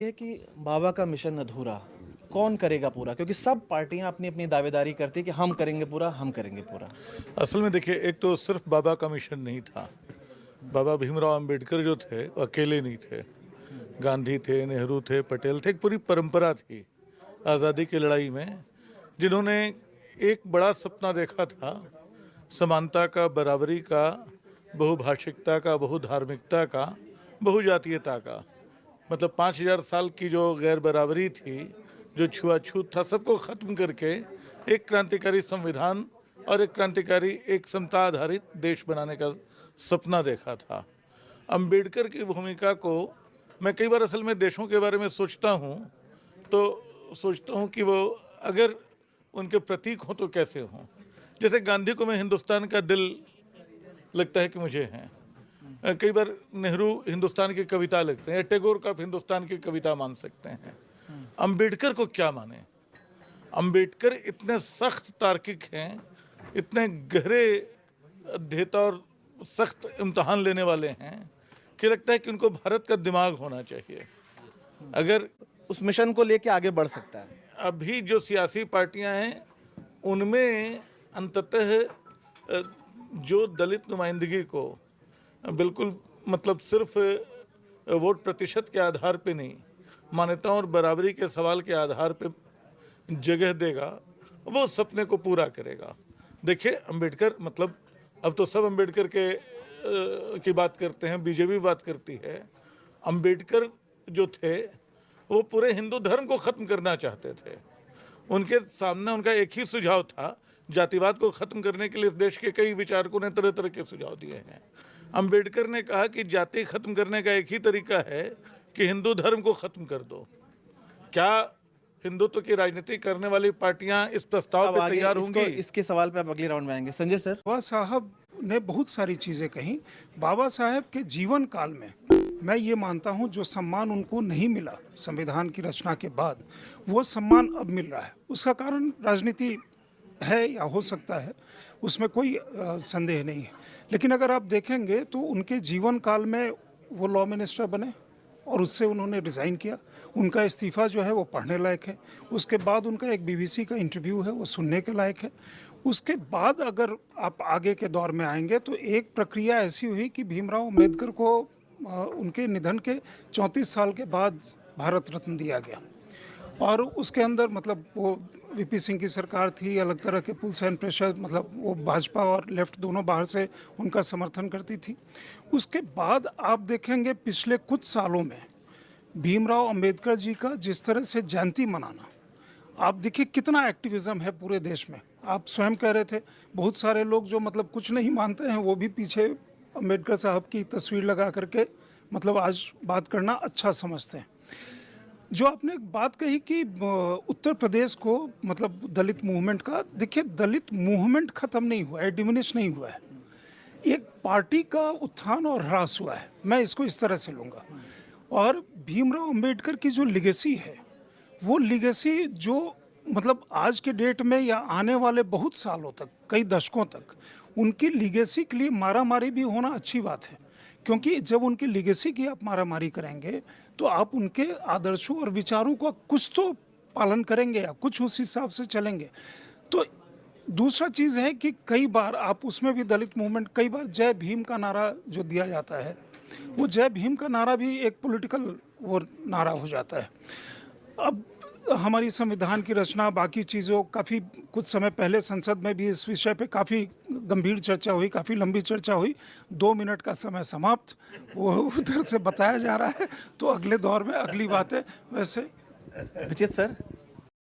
ये कि बाबा का मिशन अधूरा कौन करेगा पूरा, क्योंकि सब पार्टियां अपनी अपनी दावेदारी करती कि हम करेंगे पूरा, हम करेंगे पूरा। असल में देखिए, एक तो सिर्फ बाबा का मिशन नहीं था। बाबा भीमराव अंबेडकर जो थे वो अकेले नहीं थे। गांधी थे, नेहरू थे, पटेल थे। एक पूरी परंपरा थी आज़ादी की लड़ाई में, जिन्होंने एक बड़ा सपना देखा था, समानता का, बराबरी का, बहुभाषिकता का, बहुधार्मिकता का, बहुजातीयता का। मतलब 5000 साल की जो गैर बराबरी थी, जो छुआछूत था, सबको ख़त्म करके एक क्रांतिकारी संविधान और एक क्रांतिकारी, एक समता आधारित देश बनाने का सपना देखा था। अंबेडकर की भूमिका को मैं कई बार असल में देशों के बारे में सोचता हूँ, तो सोचता हूँ कि वो अगर उनके प्रतीक हों तो कैसे हों। जैसे गांधी को मैं हिंदुस्तान का दिल लगता है कि मुझे हैं। कई बार नेहरू हिंदुस्तान की कविता लिखते हैं, टैगोर को आप हिंदुस्तान की कविता मान सकते हैं। अंबेडकर को क्या माने? अंबेडकर इतने सख्त तार्किक हैं, इतने गहरे अध्येता और सख्त इम्तहान लेने वाले हैं कि लगता है कि उनको भारत का दिमाग होना चाहिए। अगर उस मिशन को लेके आगे बढ़ सकता है। अभी जो सियासी पार्टियां हैं उनमें अंततः जो दलित नुमाइंदगी को बिल्कुल, मतलब सिर्फ वोट प्रतिशत के आधार पे नहीं, मान्यताओं और बराबरी के सवाल के आधार पे जगह देगा, वो सपने को पूरा करेगा। देखिए, अंबेडकर, मतलब अब तो सब अंबेडकर के की बात करते हैं, बीजेपी बात करती है। अंबेडकर जो थे वो पूरे हिंदू धर्म को ख़त्म करना चाहते थे। उनके सामने उनका एक ही सुझाव था, जातिवाद को ख़त्म करने के लिए इस देश के कई विचारकों ने तरह तरह के सुझाव दिए हैं। अंबेडकर ने कहा कि जाति ख़त्म करने का एक ही तरीका है कि हिंदू धर्म को ख़त्म कर दो। क्या हिंदुत्व की राजनीति करने वाली पार्टियां इस प्रस्ताव अब पे आगे तैयार इसको होंगी? इसके सवाल पे आप अगले राउंड में आएंगे। संजय सर। बाबा साहब ने बहुत सारी चीज़ें कहीं। बाबा साहब के जीवन काल में मैं ये मानता हूँ जो सम्मान उनको नहीं मिला संविधान की रचना के बाद, वो सम्मान अब मिल रहा है। उसका कारण राजनीति है या हो सकता है, उसमें कोई संदेह नहीं है। लेकिन अगर आप देखेंगे तो उनके जीवन काल में वो लॉ मिनिस्टर बने और उससे उन्होंने रिज़ाइन किया। उनका इस्तीफ़ा जो है वो पढ़ने लायक है। उसके बाद उनका एक बीबीसी का इंटरव्यू है, वो सुनने के लायक है। उसके बाद अगर आप आगे के दौर में आएंगे तो एक प्रक्रिया ऐसी हुई कि भीमराव अम्बेडकर को उनके निधन के 34 साल के बाद भारत रत्न दिया गया। और उसके अंदर मतलब वो वीपी सिंह की सरकार थी, अलग तरह के पुल्स एंड प्रेशर, मतलब वो भाजपा और लेफ्ट दोनों बाहर से उनका समर्थन करती थी। उसके बाद आप देखेंगे पिछले कुछ सालों में भीमराव अंबेडकर जी का जिस तरह से जयंती मनाना, आप देखिए कितना एक्टिविज्म है पूरे देश में। आप स्वयं कह रहे थे बहुत सारे लोग जो मतलब कुछ नहीं मानते हैं वो भी पीछे अंबेडकर साहब की तस्वीर लगा करके मतलब आज बात करना अच्छा समझते हैं। जो आपने एक बात कही कि उत्तर प्रदेश को मतलब दलित मूवमेंट का, देखिए दलित मूवमेंट खत्म नहीं हुआ है, डिमिनिश नहीं हुआ है। एक पार्टी का उत्थान और ह्रास हुआ है, मैं इसको इस तरह से लूँगा। और भीमराव अंबेडकर की जो लिगेसी है, वो लिगेसी जो मतलब आज के डेट में या आने वाले बहुत सालों तक, कई दशकों तक, उनकी लिगेसी के लिए मारामारी भी होना अच्छी बात है। क्योंकि जब उनकी लिगेसी की आप मारामारी करेंगे तो आप उनके आदर्शों और विचारों का कुछ तो पालन करेंगे या कुछ उस हिसाब से चलेंगे। तो दूसरा चीज़ है कि कई बार आप उसमें भी दलित मूवमेंट, कई बार जय भीम का नारा जो दिया जाता है, वो जय भीम का नारा भी एक पॉलिटिकल वो नारा हो जाता है। अब हमारी संविधान की रचना, बाकी चीज़ों, काफ़ी कुछ समय पहले संसद में भी इस विषय पे काफ़ी गंभीर चर्चा हुई, काफ़ी लंबी चर्चा हुई। 2 मिनट का समय समाप्त, वो उधर से बताया जा रहा है, तो अगले दौर में अगली बातें। वैसे विचित सर।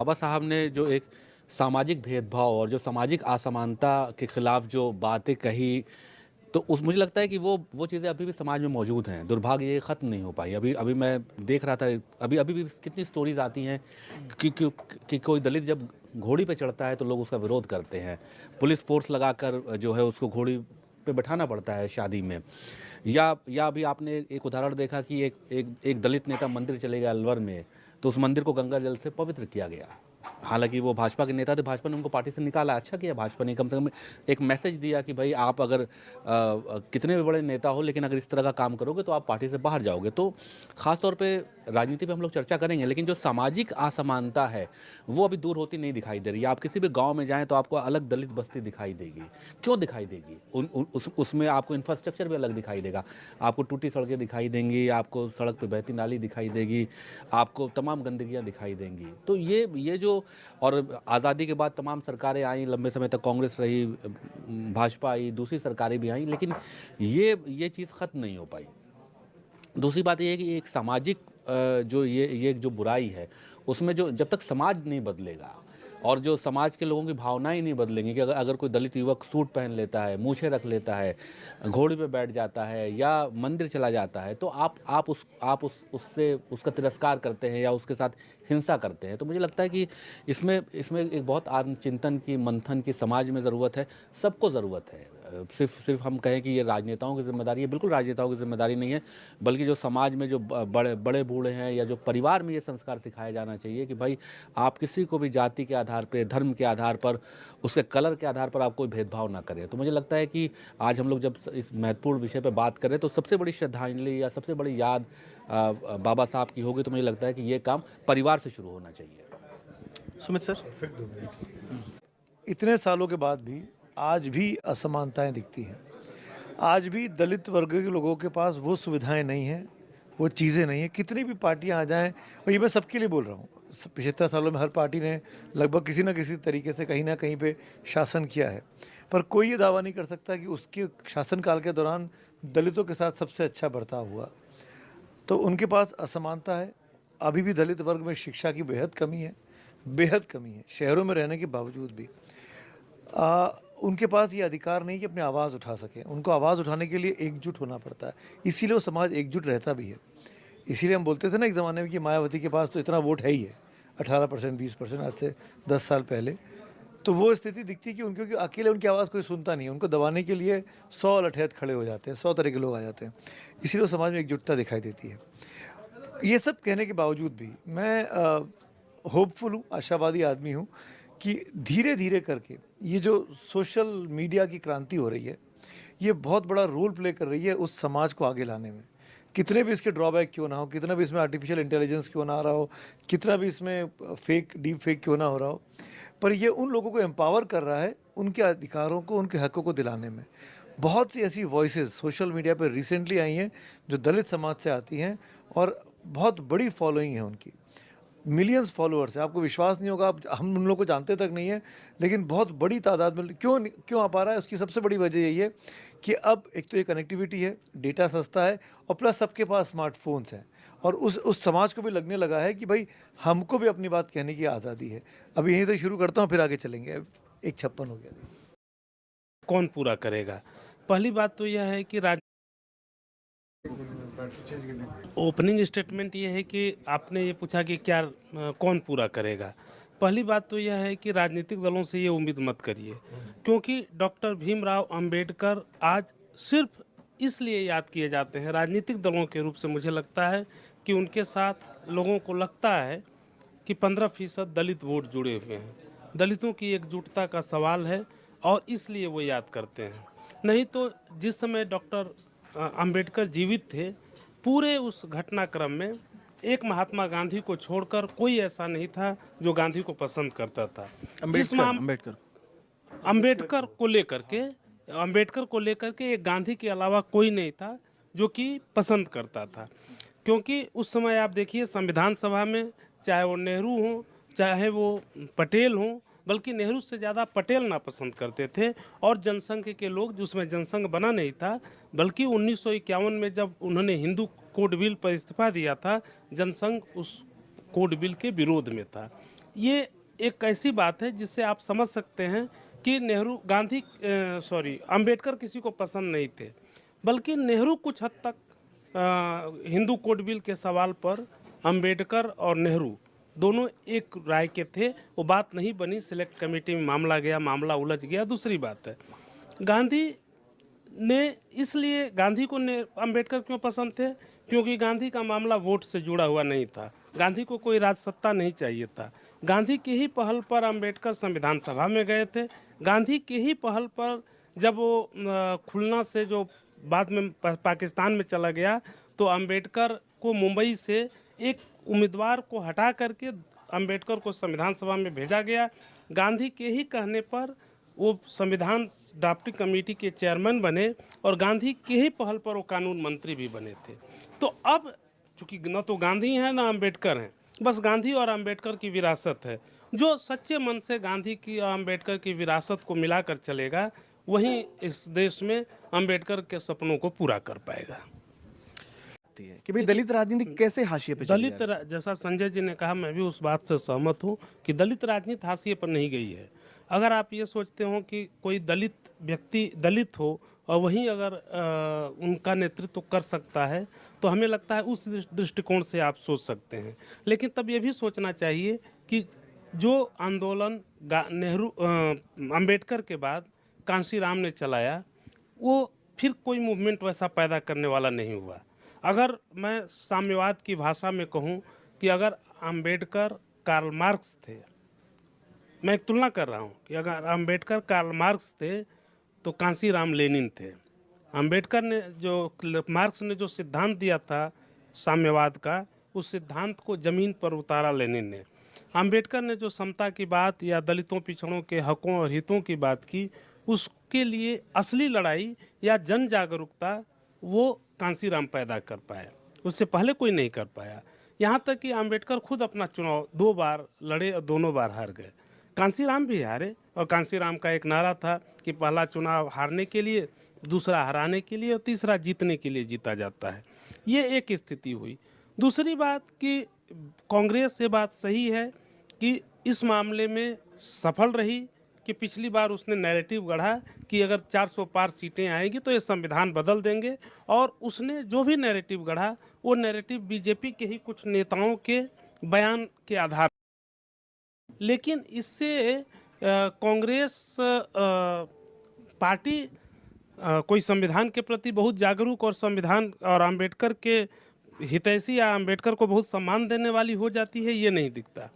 बाबा साहब ने जो एक सामाजिक भेदभाव और जो सामाजिक असमानता के खिलाफ जो बातें कही, तो उस मुझे लगता है कि वो चीज़ें अभी भी समाज में मौजूद हैं। दुर्भाग्य ये ख़त्म नहीं हो पाई। अभी अभी मैं देख रहा था, अभी भी कितनी स्टोरीज आती हैं कि कोई दलित जब घोड़ी पे चढ़ता है तो लोग उसका विरोध करते हैं, पुलिस फोर्स लगाकर जो है उसको घोड़ी पे बैठाना पड़ता है शादी में। या अभी आपने एक उदाहरण देखा कि एक दलित नेता मंदिर चले गया अलवर में, तो उस मंदिर को गंगा जल से पवित्र किया गया। हालांकि वो भाजपा के नेता थे, भाजपा ने उनको पार्टी से निकाला। अच्छा किया भाजपा ने, कम से कम एक मैसेज दिया कि भाई आप अगर कितने भी बड़े नेता हो, लेकिन अगर इस तरह का काम करोगे तो आप पार्टी से बाहर जाओगे। तो ख़ास तौर पे राजनीति पे हम लोग चर्चा करेंगे, लेकिन जो सामाजिक असमानता है वो अभी दूर होती नहीं दिखाई दे रही है। आप किसी भी गांव में जाएं तो आपको अलग दलित बस्ती दिखाई देगी। क्यों दिखाई देगी? उसमें आपको इंफ्रास्ट्रक्चर भी अलग दिखाई देगा, आपको टूटी सड़कें दिखाई देंगी, आपको सड़क पे बहती नाली दिखाई देगी, आपको तमाम गंदगियाँ दिखाई देंगी। तो ये जो, और आज़ादी के बाद तमाम सरकारें आई, लंबे समय तक कांग्रेस रही, भाजपा आई, दूसरी सरकारें भी आई, लेकिन ये चीज़ ख़त्म नहीं हो पाई। दूसरी बात ये है कि एक सामाजिक जो ये जो बुराई है उसमें जो जब तक समाज नहीं बदलेगा और जो समाज के लोगों की भावनाएं नहीं बदलेंगी कि अगर कोई दलित युवक सूट पहन लेता है, मूछें रख लेता है, घोड़े पे बैठ जाता है या मंदिर चला जाता है, तो आप उससे उसका तिरस्कार करते हैं या उसके साथ हिंसा करते हैं। तो मुझे लगता है कि इसमें एक बहुत आत्मचिंतन की, मंथन की समाज में ज़रूरत है, सबको ज़रूरत है। सिर्फ हम कहें कि ये राजनेताओं की जिम्मेदारी है, बिल्कुल राजनेताओं की जिम्मेदारी नहीं है, बल्कि जो समाज में जो बड़े बूढ़े हैं या जो परिवार में ये संस्कार सिखाया जाना चाहिए कि भाई आप किसी को भी जाति के आधार पर, धर्म के आधार पर, उसके कलर के आधार पर आप कोई भेदभाव ना करें। तो मुझे लगता है कि आज हम लोग जब इस महत्वपूर्ण विषय पर बात करें तो सबसे बड़ी श्रद्धांजलि या सबसे बड़ी याद बाबा साहब की होगी। तो मुझे लगता है कि ये काम परिवार से शुरू होना चाहिए। सुमित सर, इतने सालों के बाद भी आज भी असमानताएं दिखती हैं। आज भी दलित वर्ग के लोगों के पास वो सुविधाएं नहीं हैं, वो चीज़ें नहीं हैं। कितनी भी पार्टियां आ जाएं, और ये मैं सबके लिए बोल रहा हूँ, 75 सालों में हर पार्टी ने लगभग किसी न किसी तरीके से कहीं ना कहीं पे शासन किया है, पर कोई ये दावा नहीं कर सकता कि उसके शासनकाल के दौरान दलितों के साथ सबसे अच्छा बर्ताव हुआ। तो उनके पास असमानता है। अभी भी दलित वर्ग में शिक्षा की बेहद कमी है, शहरों में रहने के बावजूद भी उनके पास ये अधिकार नहीं कि अपनी आवाज़ उठा सकें। उनको आवाज़ उठाने के लिए एकजुट होना पड़ता है, इसीलिए वो समाज एकजुट रहता भी है। इसीलिए हम बोलते थे ना एक ज़माने में कि मायावती के पास तो इतना वोट है ही है, 18% 20%, आज से 10 साल पहले। तो वो स्थिति दिखती कि उनके अकेले उनकी आवाज़ कोई सुनता नहीं है, उनको दबाने के लिए 100 लठैत खड़े हो जाते हैं, 100 तरह के लोग आ जाते हैं। इसीलिए वो समाज में एकजुटता दिखाई देती है। ये सब कहने के बावजूद भी मैं होपफुल हूँ, आशावादी आदमी हूँ कि धीरे धीरे करके ये जो सोशल मीडिया की क्रांति हो रही है, ये बहुत बड़ा रोल प्ले कर रही है उस समाज को आगे लाने में। कितने भी इसके ड्रॉबैक क्यों ना हो, कितना भी इसमें आर्टिफिशियल इंटेलिजेंस क्यों ना आ रहा हो, कितना भी इसमें डीप फेक क्यों ना हो रहा हो, पर ये उन लोगों को एम्पावर कर रहा है उनके अधिकारों को, उनके हकों को दिलाने में। बहुत सी ऐसी वॉइसेस सोशल मीडिया पर रिसेंटली आई हैं जो दलित समाज से आती हैं और बहुत बड़ी फॉलोइंग है उनकी, मिलियंस फॉलोअर्स है। आपको विश्वास नहीं होगा, हम उन लोगों को जानते तक नहीं है, लेकिन बहुत बड़ी तादाद में। क्यों आ पा रहा है? उसकी सबसे बड़ी वजह यही है कि अब एक तो ये कनेक्टिविटी है, डेटा सस्ता है, और प्लस सबके पास स्मार्टफोन्स हैं, और उस समाज को भी लगने लगा है कि भाई हमको भी अपनी बात कहने की आज़ादी है। अभी यहीं से शुरू करता हूँ, फिर आगे चलेंगे। 1:56 हो गया। कौन पूरा करेगा? पहली बात तो यह है कि ओपनिंग स्टेटमेंट ये है कि आपने ये पूछा कि क्या कौन पूरा करेगा। पहली बात तो यह है कि राजनीतिक दलों से ये उम्मीद मत करिए, क्योंकि डॉक्टर भीमराव अंबेडकर आज सिर्फ इसलिए याद किए जाते हैं राजनीतिक दलों के रूप से। मुझे लगता है कि उनके साथ लोगों को लगता है कि 15% दलित वोट जुड़े हुए हैं। दलितों की एकजुटता का सवाल है और इसलिए वो याद करते हैं। नहीं तो जिस समय डॉक्टर अंबेडकर जीवित थे, पूरे उस घटनाक्रम में एक महात्मा गांधी को छोड़कर कोई ऐसा नहीं था जो गांधी को पसंद करता था। अंबेडकर को लेकर के एक गांधी के अलावा कोई नहीं था जो कि पसंद करता था। क्योंकि उस समय आप देखिए संविधान सभा में चाहे वो नेहरू हो चाहे वो पटेल हो, बल्कि नेहरू से ज़्यादा पटेल नापसंद करते थे। और जनसंघ के लोग, जिसमें जनसंघ बना नहीं था, बल्कि 1951 में जब उन्होंने हिंदू कोड बिल पर इस्तीफा दिया था, जनसंघ उस कोड बिल के विरोध में था। ये एक ऐसी बात है जिससे आप समझ सकते हैं कि अंबेडकर किसी को पसंद नहीं थे, बल्कि नेहरू कुछ हद तक हिंदू कोड बिल के सवाल पर अंबेडकर और नेहरू दोनों एक राय के थे। वो बात नहीं बनी, सिलेक्ट कमेटी में मामला गया, मामला उलझ गया। दूसरी बात है, गांधी को अंबेडकर क्यों पसंद थे? क्योंकि गांधी का मामला वोट से जुड़ा हुआ नहीं था, गांधी को कोई राजसत्ता नहीं चाहिए था। गांधी की ही पहल पर अंबेडकर संविधान सभा में गए थे। गांधी की ही पहल पर जब वो खुलना से जो बाद में पाकिस्तान में चला गया, तो अंबेडकर को मुंबई से एक उम्मीदवार को हटा करके अंबेडकर को संविधान सभा में भेजा गया। गांधी के ही कहने पर वो संविधान ड्राफ्टिंग कमेटी के चेयरमैन बने और गांधी के ही पहल पर वो कानून मंत्री भी बने थे। तो अब चूंकि न तो गांधी हैं न अंबेडकर हैं, बस गांधी और अंबेडकर की विरासत है। जो सच्चे मन से गांधी की और अंबेडकर की विरासत को मिलाकर चलेगा, वही इस देश में अंबेडकर के सपनों को पूरा कर पाएगा। कि भाई दलित राजनीति कैसे हाशिए पे चली दलित जैसा संजय जी ने कहा, मैं भी उस बात से सहमत हूँ कि दलित राजनीति हाशिए पर नहीं गई है। अगर आप ये सोचते हो कि कोई दलित व्यक्ति दलित हो और वहीं अगर उनका नेतृत्व कर सकता है, तो हमें लगता है उस दृष्टिकोण से आप सोच सकते हैं। लेकिन तब ये भी सोचना चाहिए कि जो आंदोलन नेहरू अंबेडकर के बाद कांशीराम ने चलाया, वो फिर कोई मूवमेंट वैसा पैदा करने वाला नहीं हुआ। अगर मैं साम्यवाद की भाषा में कहूँ कि अगर अंबेडकर कार्ल मार्क्स थे, मैं एक तुलना कर रहा हूँ कि अगर अंबेडकर कार्ल मार्क्स थे तो कांशीराम लेनिन थे। अंबेडकर ने मार्क्स ने जो सिद्धांत दिया था साम्यवाद का, उस सिद्धांत को ज़मीन पर उतारा लेनिन ने। अंबेडकर ने जो समता की बात या दलितों पिछड़ों के हकों और हितों की बात की, उसके लिए असली लड़ाई या जन जागरूकता वो कांशीराम पैदा कर पाया, उससे पहले कोई नहीं कर पाया। यहाँ तक कि अंबेडकर खुद अपना चुनाव 2 बार लड़े और दोनों बार हार गए। कांशीराम भी हारे और कांशीराम का एक नारा था कि पहला चुनाव हारने के लिए, दूसरा हराने के लिए और तीसरा जीतने के लिए जीता जाता है। ये एक स्थिति हुई। दूसरी बात कि कांग्रेस ये बात सही है कि इस मामले में सफल रही कि पिछली बार उसने नैरेटिव गढ़ा कि अगर 400 पार सीटें आएगी तो ये संविधान बदल देंगे, और उसने जो भी नैरेटिव गढ़ा वो नैरेटिव बीजेपी के ही कुछ नेताओं के बयान के आधार। लेकिन इससे कांग्रेस पार्टी कोई संविधान के प्रति बहुत जागरूक और संविधान और अंबेडकर के हितैषी या अंबेडकर को बहुत सम्मान देने वाली हो जाती है, ये नहीं दिखता।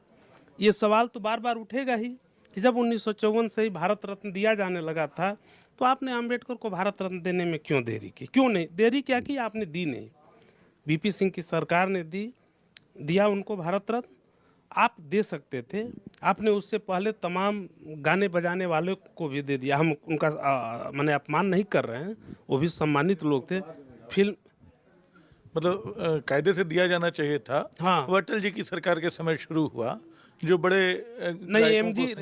ये सवाल तो बार बार उठेगा ही कि जब 1954 से ही भारत रत्न दिया जाने लगा था, तो आपने अंबेडकर को भारत रत्न देने में क्यों देरी की? क्यों नहीं देरी, क्या की? आपने दी नहीं। बीपी सिंह की सरकार ने दिया उनको भारत रत्न। आप दे सकते थे, आपने उससे पहले तमाम गाने बजाने वालों को भी दे दिया। हम उनका माने अपमान नहीं कर रहे हैं, वो भी सम्मानित लोग थे। फिल्म मतलब कायदे से दिया जाना चाहिए था। हाँ। वो अटल जी की सरकार के समय शुरू हुआ, जो बड़े नहीं,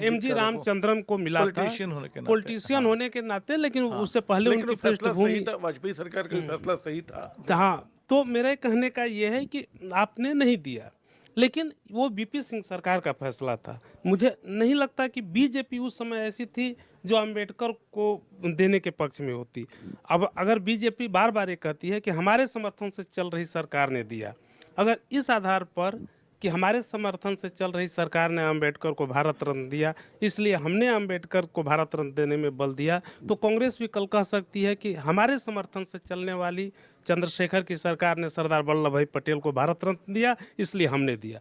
एमजी रामचंद्रन को मिला था पॉलिटिशियन होने के नाते, लेकिन उससे पहले उनकी पृष्ठभूमि, वाजपेयी सरकार का फैसला सही था। हाँ, तो मेरे कहने का ये है कि आपने नहीं दिया, लेकिन वो बीपी सिंह सरकार का फैसला था। मुझे नहीं लगता कि बीजेपी उस समय ऐसी थी जो अंबेडकर को देने के पक्ष में होती। अब अगर बीजेपी बार बार ये कहती है कि हमारे समर्थन से चल रही सरकार ने दिया, अगर इस आधार पर कि हमारे समर्थन से चल रही सरकार ने अंबेडकर को भारत रत्न दिया, इसलिए हमने अंबेडकर को भारत रत्न देने में बल दिया, तो कांग्रेस भी कल कह सकती है कि हमारे समर्थन से चलने वाली चंद्रशेखर की सरकार ने सरदार वल्लभ भाई पटेल को भारत रत्न दिया, इसलिए हमने दिया।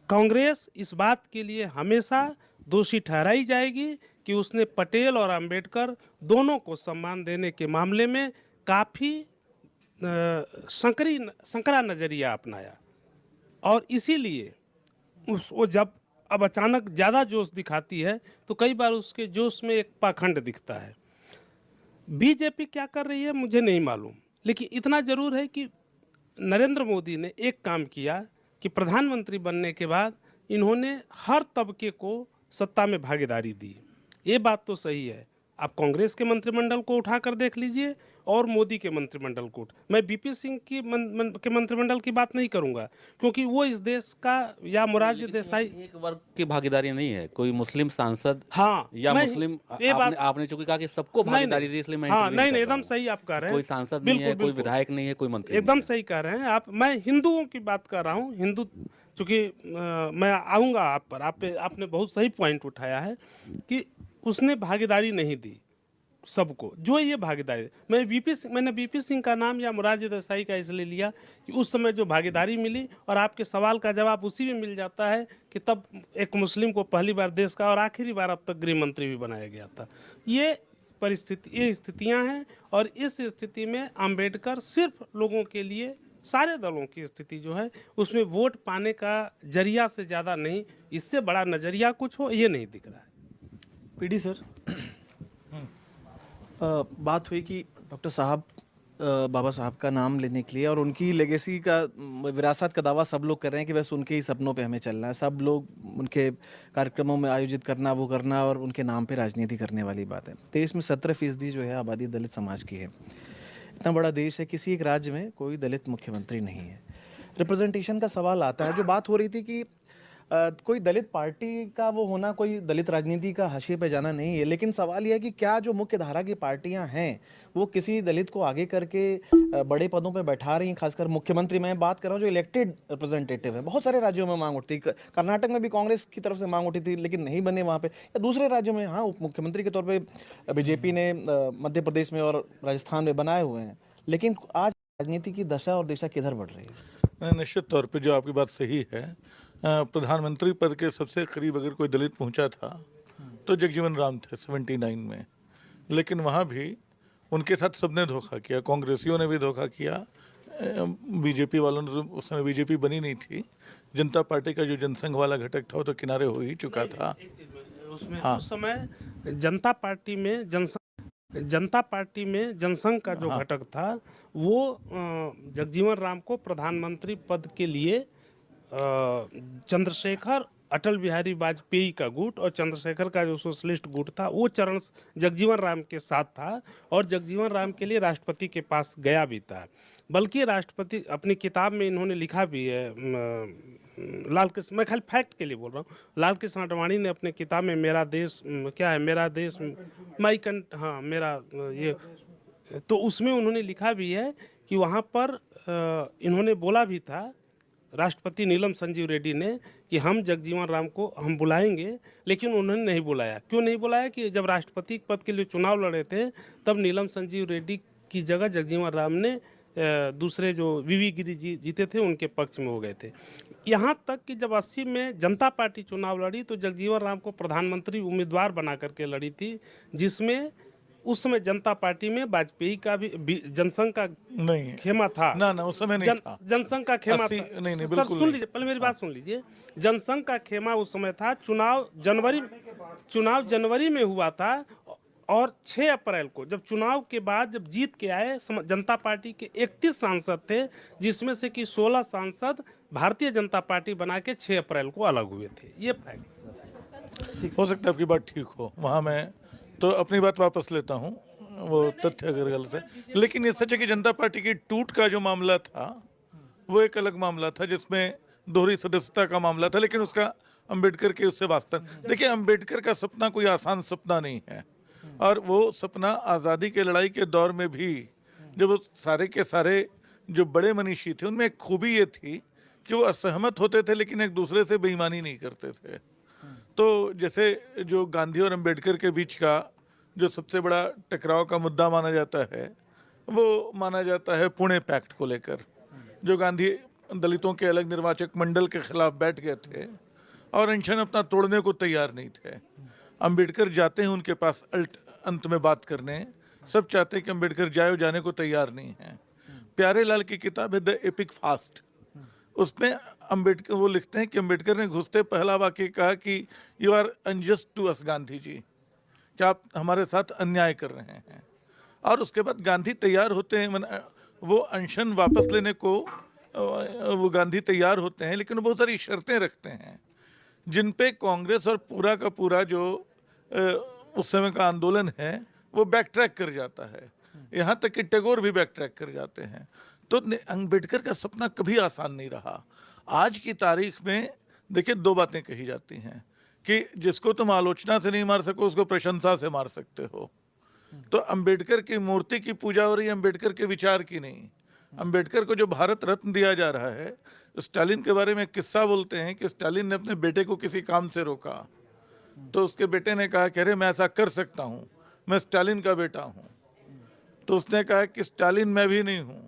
कांग्रेस इस बात के लिए हमेशा दोषी ठहराई जाएगी कि उसने पटेल और अंबेडकर दोनों को सम्मान देने के मामले में काफ़ी संकरा नज़रिया अपनाया, और इसीलिए वो जब अब अचानक ज़्यादा जोश दिखाती है तो कई बार उसके जोश में एक पाखंड दिखता है। बीजेपी क्या कर रही है मुझे नहीं मालूम, लेकिन इतना ज़रूर है कि नरेंद्र मोदी ने एक काम किया कि प्रधानमंत्री बनने के बाद इन्होंने हर तबके को सत्ता में भागीदारी दी। ये बात तो सही है। आप कांग्रेस के मंत्रिमंडल को उठाकर देख लीजिए और मोदी के मंत्रिमंडल को। मैं बीपी सिंह की के मंत्रिमंडल की बात नहीं करूंगा, क्योंकि वो इस देश का या मोरारजी देसाई एक वर्ग की भागीदारी नहीं है, कोई मुस्लिम सांसद हाँ या मुस्लिम आपने चूंकि कहा कि सबको भागीदारी दी, इसलिए मैं हाँ नहीं, एकदम सही आप कह रहे हैं। कोई सांसद नहीं है, कोई विधायक नहीं है, कोई मंत्री, एकदम सही कह रहे हैं आप। मैं हिंदुओं की बात कर रहा हूँ। हिंदू, चूँकि मैं आऊँगा आप पर, आपने बहुत सही पॉइंट उठाया है कि उसने भागीदारी नहीं दी सबको। जो ये भागीदारी, मैंने बीपी सिंह का नाम या मोरारजी देसाई का इसलिए लिया कि उस समय जो भागीदारी मिली, और आपके सवाल का जवाब उसी में मिल जाता है कि तब एक मुस्लिम को पहली बार देश का और आखिरी बार अब तक गृह मंत्री भी बनाया गया था। ये स्थितियां हैं, और इस स्थिति में अंबेडकर सिर्फ लोगों के लिए सारे दलों की स्थिति जो है उसमें वोट पाने का जरिया से ज़्यादा नहीं, इससे बड़ा नज़रिया कुछ हो ये नहीं दिख रहा है। पीडी सर, बात हुई कि डॉक्टर साहब बाबा साहब का नाम लेने के लिए और उनकी लेगेसी का विरासत का दावा सब लोग कर रहे हैं कि बस उनके ही सपनों पे हमें चलना है, सब लोग उनके कार्यक्रमों में आयोजित करना, वो करना और उनके नाम पे राजनीति करने वाली बात है। देश में 17% जो है आबादी दलित समाज की है। इतना बड़ा देश है, किसी एक राज्य में कोई दलित मुख्यमंत्री नहीं है। रिप्रेजेंटेशन का सवाल आता है। जो बात हो रही थी कि कोई दलित पार्टी का वो होना कोई दलित राजनीति का हाशिए पे जाना नहीं है, लेकिन सवाल यह है कि क्या जो मुख्य धारा की पार्टियां हैं वो किसी दलित को आगे करके बड़े पदों पे बैठा रही हैं, खासकर मुख्यमंत्री। मैं बात कर रहा हूँ जो इलेक्टेड रिप्रेजेंटेटिव है। बहुत सारे राज्यों में मांग उठती, कर्नाटक में भी कांग्रेस की तरफ से मांग उठी थी लेकिन नहीं बने वहाँ पे, या दूसरे राज्यों में हाँ उप मुख्यमंत्री के तौर पर बीजेपी ने मध्य प्रदेश में और राजस्थान में बनाए हुए हैं। लेकिन आज राजनीति की दशा और दिशा किधर बढ़ रही है? निश्चित तौर पे जो आपकी बात सही है, प्रधानमंत्री पद के सबसे करीब अगर कोई दलित पहुंचा था तो जगजीवन राम थे 79 में, लेकिन वहाँ भी उनके साथ सबने धोखा किया, कांग्रेसियों ने भी धोखा किया, बीजेपी वालों ने, उस समय बीजेपी बनी नहीं थी, जनता पार्टी का जो जनसंघ वाला घटक था वो तो किनारे हो ही चुका था। उसमें हाँ। उस समय जनता पार्टी में जनसंघ का जो घटक था वो जगजीवन राम को प्रधानमंत्री पद के लिए चंद्रशेखर, अटल बिहारी वाजपेयी का गुट और चंद्रशेखर का जो सोशलिस्ट गुट था वो चरण जगजीवन राम के साथ था और जगजीवन राम के लिए राष्ट्रपति के पास गया भी था। बल्कि राष्ट्रपति अपनी किताब में इन्होंने लिखा भी है, लाल कृष्ण, मैं खाली फैक्ट के लिए बोल रहा हूँ, लाल कृष्ण आडवाणी ने अपने किताब में मेरा देश क्या है, मेरा देश माई कंट्री, हाँ मेरा ये, तो उसमें उन्होंने लिखा भी है कि वहाँ पर इन्होंने बोला भी था, राष्ट्रपति नीलम संजीव रेड्डी ने, कि हम जगजीवन राम को हम बुलाएंगे, लेकिन उन्होंने नहीं बुलाया। क्यों नहीं बुलाया? कि जब राष्ट्रपति पद के लिए चुनाव लड़े थे तब नीलम संजीव रेड्डी की जगह जगजीवन राम ने दूसरे जो वीवी गिरी जी जीते थे उनके पक्ष में हो गए थे। यहाँ तक कि जब 80 में जनता पार्टी चुनाव लड़ी तो जगजीवन राम को प्रधानमंत्री उम्मीदवार बना करके लड़ी थी, जिसमें उस समय जनता पार्टी में वाजपेयी का भी जनसंघ का नहीं खेमा था ना उस समय नहीं था। जनसंघ का खेमा था। नहीं, सर बिल्कुल सुन लीजिए, पहले मेरी बात सुन लीजिए। जनसंघ का खेमा उस समय था, चुनाव जनवरी में हुआ था और 6 अप्रैल को जब चुनाव के बाद जब जीत के आए, जनता पार्टी के 31 सांसद थे, जिसमें से कि 16 सांसद भारतीय जनता पार्टी बना के 6 अप्रैल को अलग हुए थे। ये फैक्ट हो सकता है आपकी बात ठीक हो, वहाँ मैं तो अपनी बात वापस लेता हूँ, वो तथ्य अगर गलत है, लेकिन ये सच है कि जनता पार्टी की टूट का जो मामला था वो एक अलग मामला था, जिसमें दोहरी सदस्यता का मामला था, लेकिन उसका अंबेडकर के उससे वास्ता। देखिए, अंबेडकर का सपना कोई आसान सपना नहीं है, और वो सपना आज़ादी के लड़ाई के दौर में भी, जब वो सारे के सारे जो बड़े मनीषी थे उनमें एक खूबी ये थी कि वो असहमत होते थे लेकिन एक दूसरे से बेईमानी नहीं करते थे। तो जैसे जो गांधी और अंबेडकर के बीच का जो सबसे बड़ा टकराव का मुद्दा माना जाता है, वो माना जाता है पुणे पैक्ट को लेकर, जो गांधी दलितों के अलग निर्वाचक मंडल के खिलाफ बैठ गए थे और अनशन अपना तोड़ने को तैयार नहीं थे। अंबेडकर जाते हैं उनके पास अंत में बात करने, सब चाहते हैं कि अंबेडकर जाने को तैयार नहीं है। प्यारे लाल की किताब है द एपिक फास्ट, उसमें अंबेडकर वो लिखते हैं कि अंबेडकर ने घुसते पहला वाक्य कहा कि you are unjust to us Gandhi ji, कि आप हमारे साथ अन्याय कर रहे हैं। और उसके बाद गांधी तैयार होते हैं, वो अनशन वापस लेने को वो गांधी तैयार होते हैं, लेकिन बहुत सारी शर्तें रखते हैं जिन पे कांग्रेस और पूरा का पूरा जो उस समय का आंदोलन है वो बैक ट्रैक कर जाता है, यहाँ तक कि टैगोर भी बैक ट्रैक कर जाते हैं। तो अंबेडकर का सपना कभी आसान नहीं रहा। आज की तारीख में देखिए, 2 बातें कही जाती हैं कि जिसको तुम आलोचना से नहीं मार सको उसको प्रशंसा से मार सकते हो। तो अंबेडकर की मूर्ति की पूजा हो रही है, अंबेडकर के विचार की नहीं। अंबेडकर को जो भारत रत्न दिया जा रहा है, स्टालिन के बारे में किस्सा बोलते हैं कि स्टालिन ने अपने बेटे को किसी काम से रोका, तो उसके बेटे ने कहा कि अरे मैं ऐसा कर सकता हूँ, मैं स्टालिन का बेटा हूँ। तो उसने कहा कि स्टालिन मैं भी नहीं हूँ,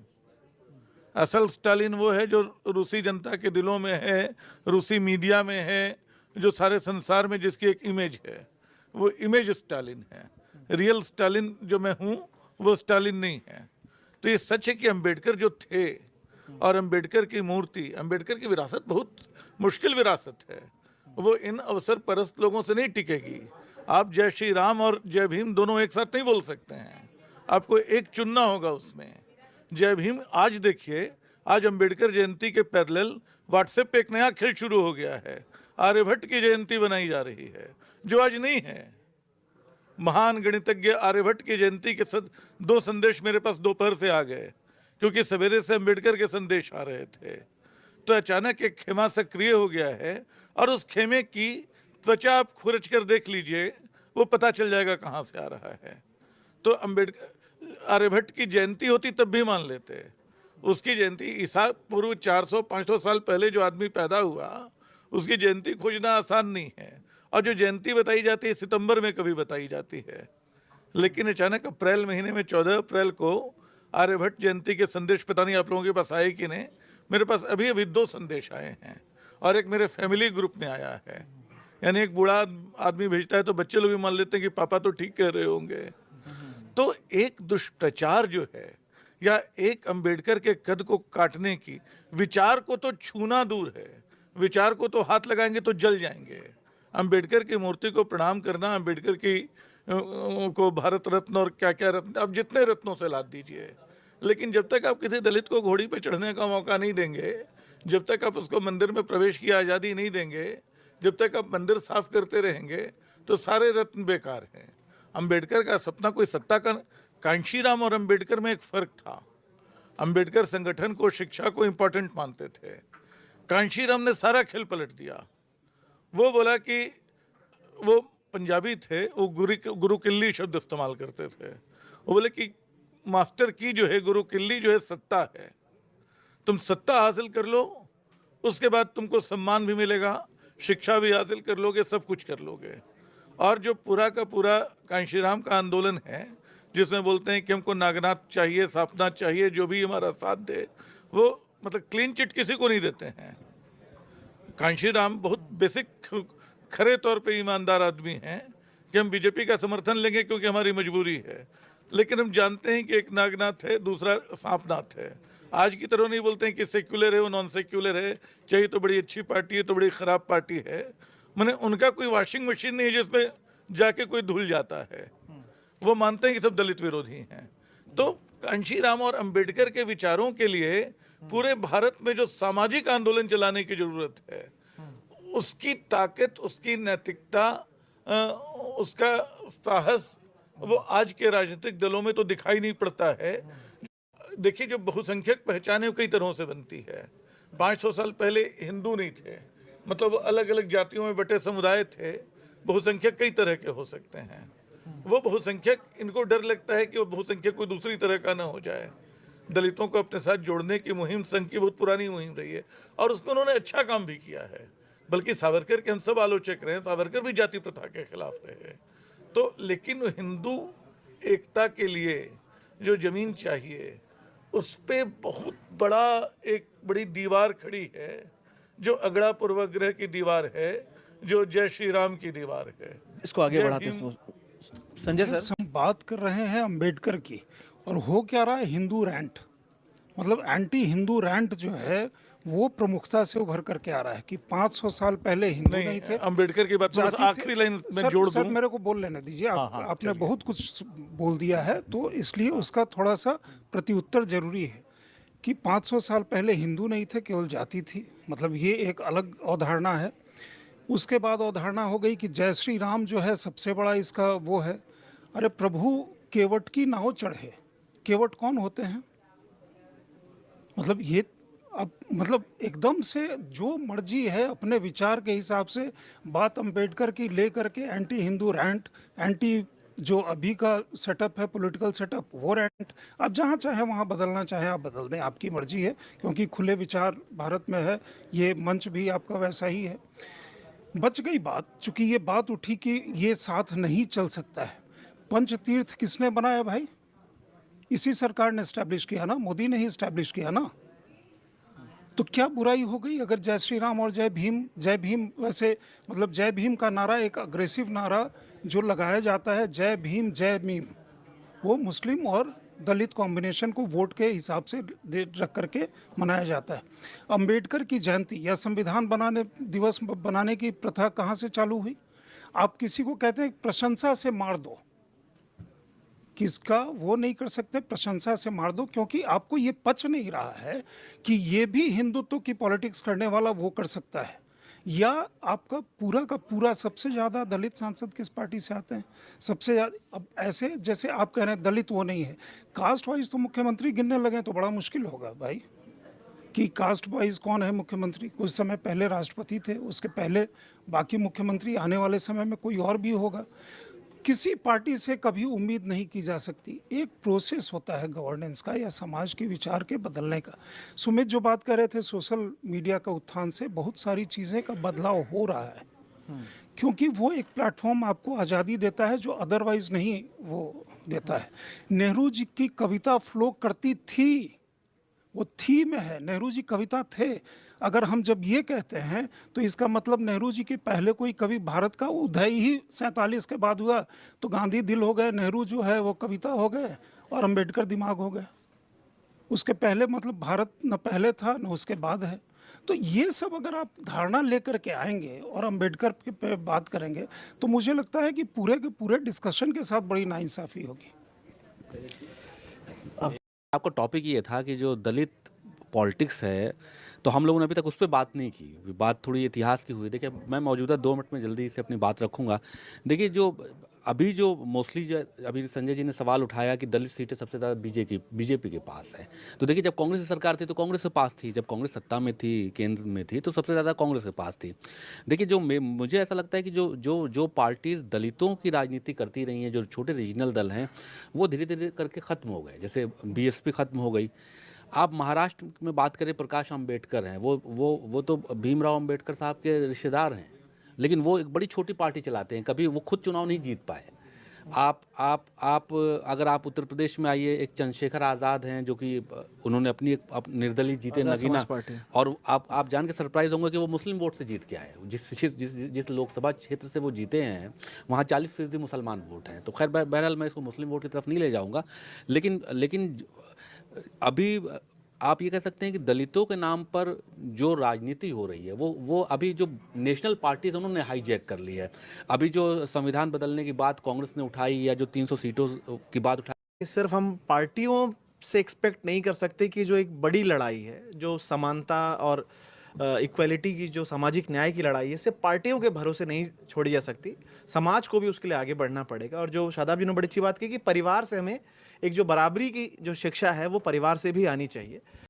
असल स्टालिन वो है जो रूसी जनता के दिलों में है, रूसी मीडिया में है, जो सारे संसार में जिसकी एक इमेज है, वो इमेज स्टालिन है। रियल स्टालिन जो मैं हूँ वो स्टालिन नहीं है। तो ये सच है कि अंबेडकर जो थे और अंबेडकर की मूर्ति, अंबेडकर की विरासत बहुत मुश्किल विरासत है, वो इन अवसर परस्त लोगों से नहीं टिकेगी। आप जय श्री राम और जय भीम दोनों एक साथ नहीं बोल सकते हैं, आपको एक चुनना होगा उसमें। जय भीम आज देखिए, आज अंबेडकर जयंती के पैरेलल व्हाट्सएप पे एक नया खेल शुरू हो गया है, आर्यभट्ट की जयंती बनाई जा रही है, जो आज नहीं है। महान गणितज्ञ आर्यभट्ट की जयंती के 2 संदेश मेरे पास दोपहर से आ गए, क्योंकि सवेरे से अंबेडकर के संदेश आ रहे थे। तो अचानक एक खेमा सक्रिय हो गया है, और उस खेमे की त्वचा आप खुरच कर देख लीजिए, वो पता चल जाएगा कहाँ से आ रहा है। तो अंबेडकर आर्यभट्ट की जयंती होती तब भी मान लेते, उसकी जयंती ईसा पूर्व 400-500 साल पहले जो आदमी पैदा हुआ, उसकी जयंती खोजना आसान नहीं है। और जो जयंती बताई जाती है सितंबर में कभी बताई जाती है, लेकिन अचानक अप्रैल महीने में 14 अप्रैल को आर्यभट्ट जयंती के संदेश, पता नहीं आप लोगों के पास आए कि नहीं, मेरे पास अभी अभी 2 संदेश आए हैं, और एक मेरे फैमिली ग्रुप में आया है। यानी एक बूढ़ा आदमी भेजता है तो बच्चे लोग भी मान लेते हैं कि पापा तो ठीक कह रहे होंगे। तो एक दुष्प्रचार जो है, या एक अंबेडकर के कद को काटने की, विचार को तो छूना दूर है, विचार को तो हाथ लगाएंगे तो जल जाएंगे। अंबेडकर की मूर्ति को प्रणाम करना, अंबेडकर की को भारत रत्न और क्या क्या रत्न, अब जितने रत्नों से लाद दीजिए, लेकिन जब तक आप किसी दलित को घोड़ी पे चढ़ने का मौका नहीं देंगे, जब तक आप उसको मंदिर में प्रवेश की आज़ादी नहीं देंगे, जब तक आप मंदिर साफ करते रहेंगे, तो सारे रत्न बेकार हैं। अंबेडकर का सपना कोई सत्ता का, कांशीराम और अंबेडकर में एक फ़र्क था। अंबेडकर संगठन को, शिक्षा को इम्पोर्टेंट मानते थे, कांशीराम ने सारा खेल पलट दिया। वो बोला कि वो पंजाबी थे, वो गुरु किल्ली शब्द इस्तेमाल करते थे। वो बोले कि मास्टर की जो है, गुरु किल्ली जो है, सत्ता है। तुम सत्ता हासिल कर लो, उसके बाद तुमको सम्मान भी मिलेगा, शिक्षा भी हासिल कर लोगे, सब कुछ कर लोगे। और जो पूरा का पूरा कांशीराम का आंदोलन है, जिसमें बोलते हैं कि हमको नागनाथ चाहिए, सापनाथ चाहिए, जो भी हमारा साथ दे, वो मतलब क्लीन चिट किसी को नहीं देते हैं। कांशीराम बहुत बेसिक खरे तौर पे ईमानदार आदमी हैं कि हम बीजेपी का समर्थन लेंगे क्योंकि हमारी मजबूरी है, लेकिन हम जानते हैं कि एक नागनाथ है, दूसरा सांपनाथ है। आज की तरह नहीं बोलते हैं कि सेक्युलर है, वो नॉन सेक्युलर है, चाहिए तो बड़ी अच्छी पार्टी है तो बड़ी ख़राब पार्टी है। मैंने उनका कोई वॉशिंग मशीन नहीं है जिसमें जाके कोई धुल जाता है। वो मानते हैं कि सब दलित विरोधी हैं। तो कांशीराम और अंबेडकर के विचारों के लिए पूरे भारत में जो सामाजिक आंदोलन चलाने की जरूरत है, उसकी ताकत, उसकी नैतिकता, उसका साहस, वो आज के राजनीतिक दलों में तो दिखाई नहीं पड़ता है। देखिए, जो बहुसंख्यक पहचान है वो कई तरहों से बनती है। 500 साल पहले हिंदू नहीं थे, मतलब वो अलग अलग जातियों में बटे समुदाय थे। बहुसंख्यक कई तरह के हो सकते हैं। वो बहुसंख्यक, इनको डर लगता है कि वो बहुसंख्यक कोई दूसरी तरह का ना हो जाए। दलितों को अपने साथ जोड़ने की मुहिम संघ की बहुत पुरानी मुहिम रही है, और उसमें उन्होंने अच्छा काम भी किया है। बल्कि सावरकर के हम सब आलोचक रहे, सावरकर भी जाति प्रथा के खिलाफ रहे। तो लेकिन हिंदू एकता के लिए जो जमीन चाहिए, उस पे बहुत बड़ी दीवार खड़ी है, जो अगड़ा पूर्वग्रह की दीवार है, जो जय श्री राम की दीवार है। इसको आगे बढ़ाते हैं संजय सर। हम बात कर रहे हैं अंबेडकर की, और हो क्या रहा है, हिंदू रैंट, मतलब एंटी हिंदू रैंट जो है वो प्रमुखता से उभर करके आ रहा है कि 500 साल पहले हिंदू नहीं थे। अंबेडकर की बात बस आखिरी लाइन में जोड़ दूं। सर मेरे को बोल लेने दीजिए, आपने बहुत कुछ बोल दिया है, तो इसलिए उसका थोड़ा सा प्रत्युत्तर जरूरी है कि 500 साल पहले हिंदू नहीं थे, केवल जाति थी, मतलब ये एक अलग अवधारणा है। उसके बाद अवधारणा हो गई कि जय श्री राम जो है सबसे बड़ा इसका वो है। अरे प्रभु, केवट की नाव चढ़े, केवट कौन होते हैं? मतलब ये अब मतलब एकदम से जो मर्जी है अपने विचार के हिसाब से बात अंबेडकर की ले करके एंटी हिंदू रैंट, एंटी जो अभी का सेटअप है पॉलिटिकल सेटअप, वो रैंट आप जहाँ चाहे वहाँ बदलना चाहे आप बदल दें, आपकी मर्जी है, क्योंकि खुले विचार भारत में है। ये मंच भी आपका वैसा ही है। बच गई बात, चूंकि ये बात उठी कि ये साथ नहीं चल सकता है। पंचतीर्थ किसने बनाया भाई? इसी सरकार ने इस्टेब्लिश किया ना, मोदी ने ही इस्टेब्लिश किया ना। तो क्या बुराई हो गई अगर जय श्री राम और जय भीम वैसे, मतलब जय भीम का नारा एक अग्रेसिव नारा जो लगाया जाता है, जय भीम, वो मुस्लिम और दलित कॉम्बिनेशन को वोट के हिसाब से रख करके मनाया जाता है। अंबेडकर की जयंती या संविधान दिवस बनाने की प्रथा कहाँ से चालू हुई? आप किसी को कहते हैं प्रशंसा से मार दो, किसका वो नहीं कर सकते, प्रशंसा से मार दो, क्योंकि आपको ये पच नहीं रहा है कि ये भी हिंदुत्व की पॉलिटिक्स करने वाला वो कर सकता है। या आपका पूरा का पूरा सबसे ज़्यादा दलित सांसद किस पार्टी से आते हैं? सबसे ज़्यादा। अब ऐसे जैसे आप कह रहे हैं दलित वो नहीं है, कास्ट वाइज तो मुख्यमंत्री गिनने लगे तो बड़ा मुश्किल होगा भाई कि कास्ट वाइज कौन है मुख्यमंत्री। कुछ समय पहले राष्ट्रपति थे, उसके पहले बाकी मुख्यमंत्री, आने वाले समय में कोई और भी होगा। किसी पार्टी से कभी उम्मीद नहीं की जा सकती। एक प्रोसेस होता है गवर्नेंस का या समाज के विचार के बदलने का। सुमित जो बात कर रहे थे सोशल मीडिया का उत्थान से बहुत सारी चीज़ें का बदलाव हो रहा है, क्योंकि वो एक प्लेटफॉर्म आपको आज़ादी देता है जो अदरवाइज नहीं वो देता है। नेहरू जी की कविता फ्लो करती थी, वो थी में है, नेहरू जी कविता थे। अगर हम जब ये कहते हैं तो इसका मतलब नेहरू जी के पहले कोई कवि, भारत का उदय ही 47 के बाद हुआ, तो गांधी दिल हो गए, नेहरू जो है वो कविता हो गए और अंबेडकर दिमाग हो गए। उसके पहले मतलब भारत न पहले था न उसके बाद है। तो ये सब अगर आप धारणा लेकर के आएंगे और अंबेडकर पे बात करेंगे तो मुझे लगता है कि पूरे के पूरे डिस्कशन के साथ बड़ी नाइंसाफ़ी होगी। आपका टॉपिक ये था कि जो दलित पॉलिटिक्स है, तो हम लोगों ने अभी तक उस पर बात नहीं की, बात थोड़ी इतिहास की हुई। देखिए, मैं मौजूदा 2 मिनट में जल्दी से अपनी बात रखूंगा। देखिए, जो मोस्टली अभी संजय जी ने सवाल उठाया कि दलित सीटें सबसे ज़्यादा बीजेपी के पास है, तो देखिए, जब कांग्रेस की सरकार थी तो कांग्रेस के पास थी, जब कांग्रेस सत्ता में थी, केंद्र में थी, तो सबसे ज़्यादा कांग्रेस के पास थी। देखिए, मुझे ऐसा लगता है कि जो पार्टीज़ दलितों की राजनीति करती रही हैं, जो छोटे रीजनल दल हैं, वो धीरे धीरे करके ख़त्म हो गए। जैसे बीएसपी ख़त्म हो गई। आप महाराष्ट्र में बात करें, प्रकाश अंबेडकर हैं, वो तो भीमराव अंबेडकर साहब के रिश्तेदार हैं, लेकिन वो एक बड़ी छोटी पार्टी चलाते हैं, कभी वो खुद चुनाव नहीं जीत पाए। अगर आप उत्तर प्रदेश में आइए, एक चंद्रशेखर आज़ाद हैं जो कि उन्होंने अपनी निर्दलीय जीते आज़ाद नगीना, समाज पार्टी। और आप जान के सरप्राइज होंगे कि वो मुस्लिम वोट से जीत के आए। जिस लोकसभा क्षेत्र से वो जीते हैं वहाँ 40% मुसलमान वोट हैं। तो खैर, बहरहाल मैं इसको मुस्लिम वोट की तरफ नहीं ले जाऊँगा, लेकिन अभी आप ये कह सकते हैं कि दलितों के नाम पर जो राजनीति हो रही है वो अभी जो नेशनल पार्टीज उन्होंने हाईजैक कर ली है। अभी जो संविधान बदलने की बात कांग्रेस ने उठाई या जो 300 सीटों की बात उठाई, सिर्फ हम पार्टियों से एक्सपेक्ट नहीं कर सकते कि जो एक बड़ी लड़ाई है, जो समानता और इक्वलिटी की, जो सामाजिक न्याय की लड़ाई है, सिर्फ पार्टियों के भरोसे नहीं छोड़ी जा सकती। समाज को भी उसके लिए आगे बढ़ना पड़ेगा। और जो शादाब जी ने बड़ी अच्छी बात की कि परिवार से हमें एक जो बराबरी की जो शिक्षा है वो परिवार से भी आनी चाहिए।